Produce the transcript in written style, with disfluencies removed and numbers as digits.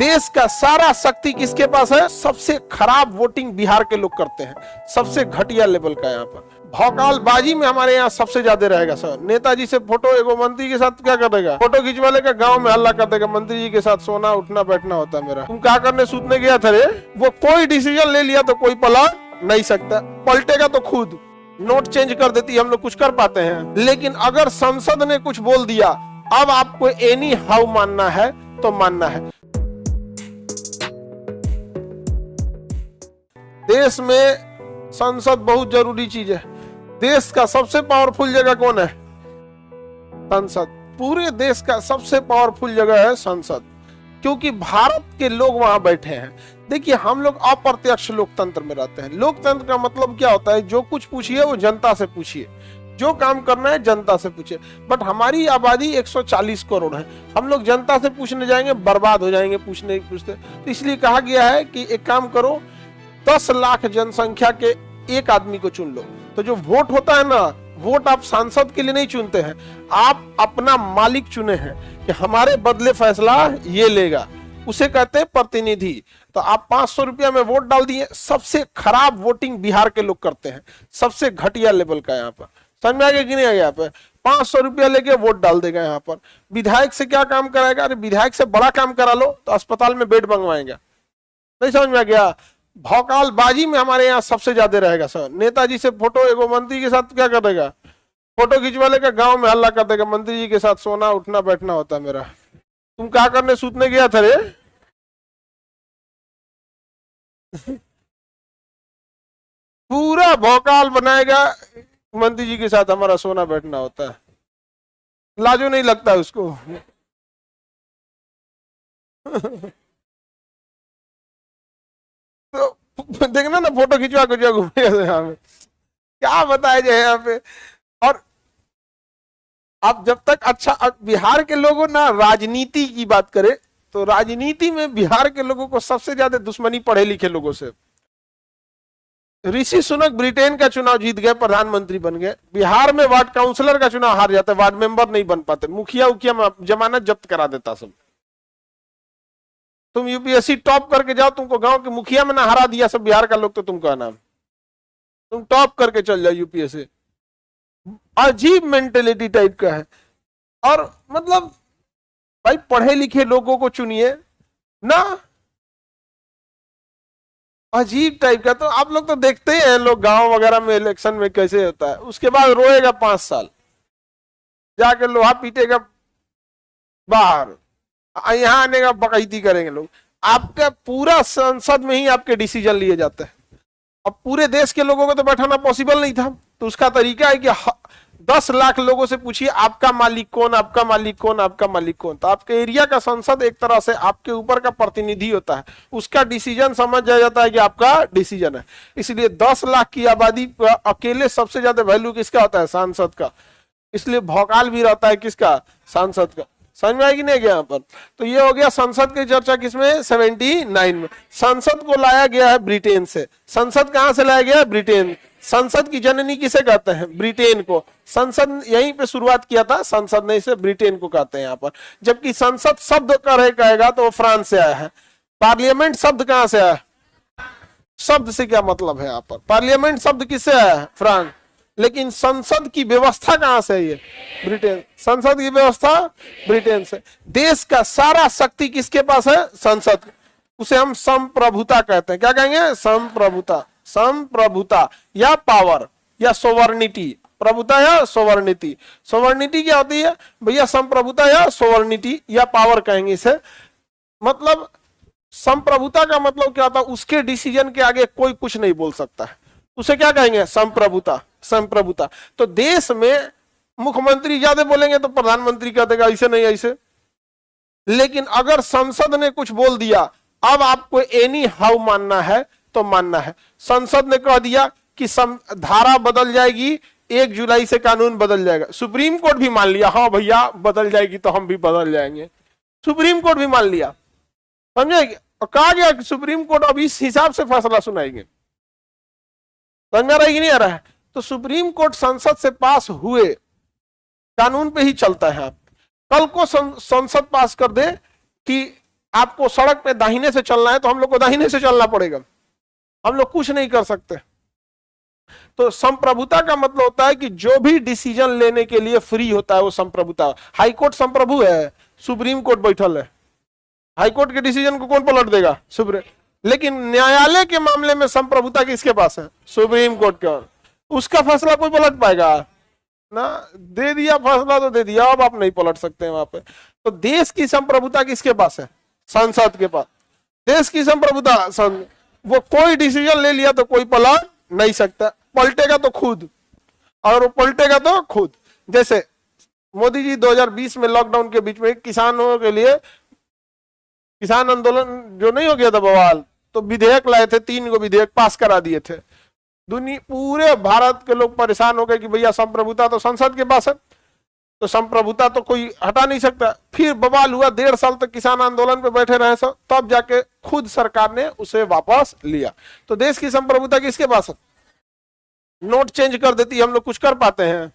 देश का सारा शक्ति किसके पास है? सबसे खराब वोटिंग बिहार के लोग करते हैं, सबसे घटिया लेवल का। यहाँ पर भौकालबाजी में हमारे यहाँ सबसे ज्यादा रहेगा सर। नेताजी से फोटो एगो मंत्री के साथ क्या कर देगा? फोटो खिंचवाले का गांव में हल्ला कर देगा, मंत्री जी के साथ सोना उठना बैठना होता है मेरा। तुम क्या करने सूतने गया था रे? वो कोई डिसीजन ले लिया तो कोई पलट नहीं सकता, पलटेगा तो खुद नोट चेंज कर देती, हम लोग कुछ कर पाते हैं। लेकिन अगर संसद ने कुछ बोल दिया, अब आपको एनी हाउ मानना है तो मानना है। देश में संसद बहुत जरूरी चीज है। देश का सबसे पावरफुल जगह कौन है? संसद। पूरे देश का सबसे पावरफुल जगह है संसद, क्योंकि भारत के लोग वहां बैठे हैं। देखिए, हम लोग अप्रत्यक्ष लोकतंत्र में रहते हैं। लोकतंत्र का मतलब क्या होता है? जो कुछ पूछिए वो जनता से पूछिए, जो काम करना है जनता से पूछिए। बट हमारी आबादी 140 करोड़ है, हम लोग जनता से पूछने जाएंगे बर्बाद हो जाएंगे पूछने पूछते। तो इसलिए कहा गया है कि एक काम करो, 10 लाख जनसंख्या के एक आदमी को चुन लो। तो जो वोट होता है ना, वोट आप सांसद के लिए नहीं चुनते हैं, आप अपना मालिक चुने हैं कि हमारे बदले फैसला ये लेगा, उसे कहते हैं प्रतिनिधि। तो आप 500 रुपया में वोट डाल दिए। सबसे खराब वोटिंग बिहार के लोग करते हैं, सबसे घटिया लेवल का। यहाँ पर समझ में आ गया कि नहीं आ गया? यहाँ पे 500 रुपया लेके वोट डाल देगा। यहाँ पर विधायक से क्या काम कराएगा? अरे विधायक से बड़ा काम करा लो तो अस्पताल में बेड मंगवाएंगे। नहीं समझ में आ गया? भौकालबाजी में हमारे यहाँ सबसे ज्यादा रहेगा सर। नेताजी से फोटो एगो मंत्री के साथ क्या कर देगा? फोटो खिंचवाले का गांव में हल्ला कर देगा, मंत्री जी के साथ सोना उठना बैठना होता है मेरा। तुम क्या करने सूतने गया था रे? पूरा भौकाल बनाएगा, मंत्री जी के साथ हमारा सोना बैठना होता है। लाजो नहीं लगता उसको। तो देखना ना, फोटो खिंचवा घूमेगा यहाँ पे, क्या बताया जाए यहाँ पे। और आप जब तक अच्छा, बिहार के लोगों ना राजनीति की बात करें तो राजनीति में बिहार के लोगों को सबसे ज्यादा दुश्मनी पढ़े लिखे लोगों से। ऋषि सुनक ब्रिटेन का चुनाव जीत गए, प्रधानमंत्री बन गए। बिहार में वार्ड काउंसलर का चुनाव हार जाता है, वार्ड मेंबर नहीं बन पाते, मुखिया उखिया में जमानत जब्त करा देता सब। तुम यूपीएससी टॉप करके जाओ, तुमको गांव के मुखिया में ना हरा दिया सब बिहार का लोग, तो तुमका नाम, तुम टॉप करके चल जाओ यूपीएससी। अजीब मेंटेलिटी टाइप का है। और मतलब भाई पढ़े लिखे लोगों को चुनिए ना, अजीब टाइप का। तो आप लोग तो देखते ही हैं, लोग गांव वगैरह में इलेक्शन में कैसे होता है, उसके बाद रोएगा 5 साल, जाके लोहा पीटेगा बाहर, यहाँ आने का बकैती करेंगे लोग। आपका पूरा संसद में ही आपके डिसीजन लिए जाते हैं। अब पूरे देश के लोगों को तो बैठाना पॉसिबल नहीं था, तो उसका तरीका है कि 10 लाख लोगों से पूछिए आपका मालिक कौन, आपका मालिक कौन, आपका मालिक कौन। तो आपके एरिया का संसद एक तरह से आपके ऊपर का प्रतिनिधि होता है, उसका डिसीजन समझ जाता है कि आपका डिसीजन है। इसलिए 10 लाख की आबादी पर अकेले सबसे ज्यादा वैल्यू किसका होता है? सांसद का। इसलिए भौकाल भी रहता है किसका? सांसद का। समझ में आएगी नहीं गया यहाँ पर? तो ये हो गया संसद की चर्चा किसमें? 79 में। संसद को लाया गया है ब्रिटेन से। संसद कहां से लाया गया है? ब्रिटेन। संसद की जननी किसे कहते हैं? ब्रिटेन को। संसद यहीं पे शुरुआत किया था, संसद ने इसे ब्रिटेन को कहते हैं यहाँ पर। जबकि संसद शब्द कहेगा तो वो फ्रांस से आया है। पार्लियामेंट शब्द कहां से आया? शब्द से क्या मतलब है यहाँ पर? पार्लियामेंट शब्द किससे आया है? फ्रांस। लेकिन संसद की व्यवस्था कहां से है? ये ब्रिटेन। संसद की व्यवस्था ब्रिटेन से। देश का सारा शक्ति किसके पास है? संसद। उसे हम संप्रभुता कहते हैं। क्या कहेंगे? संप्रभुता। संप्रभुता या पावर या सोवर्निटी। प्रभुता या सोवर्निटी। सोवर्निटी क्या होती है भैया? संप्रभुता या सोवर्निटी या पावर कहेंगे इसे। मतलब संप्रभुता का मतलब क्या होता है? उसके डिसीजन के आगे कोई कुछ नहीं बोल सकता है, उसे क्या कहेंगे? संप्रभुता। संप्रभुता। तो देश में मुख्यमंत्री ज्यादा बोलेंगे तो प्रधानमंत्री कह देगा ऐसे नहीं ऐसे। लेकिन अगर संसद ने कुछ बोल दिया, अब आपको एनी हाउ मानना है तो मानना है। संसद ने कह दिया कि धारा बदल जाएगी, 1 जुलाई से कानून बदल जाएगा। सुप्रीम कोर्ट भी मान लिया, हाँ भैया बदल जाएगी तो हम भी बदल जाएंगे। सुप्रीम कोर्ट भी मान लिया, समझे? और कहा गया कि सुप्रीम कोर्ट अब इस हिसाब से फैसला सुनाएंगे। समझ में आ रहा है कि नहीं आ रहा है? तो सुप्रीम कोर्ट संसद से पास हुए कानून पे ही चलता है। आप कल को संसद पास कर दे कि आपको सड़क पे दाहिने से चलना है तो हम लोग को दाहिने से चलना पड़ेगा, हम लोग कुछ नहीं कर सकते। तो संप्रभुता का मतलब होता है कि जो भी डिसीजन लेने के लिए फ्री होता है वो संप्रभुता। हाईकोर्ट संप्रभु है, सुप्रीम कोर्ट बैठल है, हाईकोर्ट के डिसीजन को कौन पलट देगा? सुप्रीम। लेकिन न्यायालय के मामले में संप्रभुता किसके पास है? सुप्रीम कोर्ट के। उसका फैसला कोई पलट पाएगा ना? दे दिया फैसला तो दे दिया, अब आप नहीं पलट सकते वहां पे। तो देश की संप्रभुता किसके पास है? संसद के पास। देश की संप्रभुता, वो कोई डिसीजन ले लिया तो कोई पलट नहीं सकता, पलटेगा तो खुद, और वो पलटेगा तो खुद। जैसे मोदी जी 2020 में लॉकडाउन के बीच में किसानों के लिए किसान आंदोलन जो नहीं हो गया था बवाल, तो विधेयक लाए थे, 3 गो विधेयक पास करा दिए थे। दुनिया पूरे भारत के लोग परेशान हो गए कि भैया संप्रभुता तो संसद के पास है, तो संप्रभुता तो कोई हटा नहीं सकता। फिर बवाल हुआ, 1.5 साल तक किसान आंदोलन पे बैठे रहे सब, तब जाके खुद सरकार ने उसे वापस लिया। तो देश की संप्रभुता किसके पास है? नोट चेंज कर देती, हम लोग कुछ कर पाते हैं?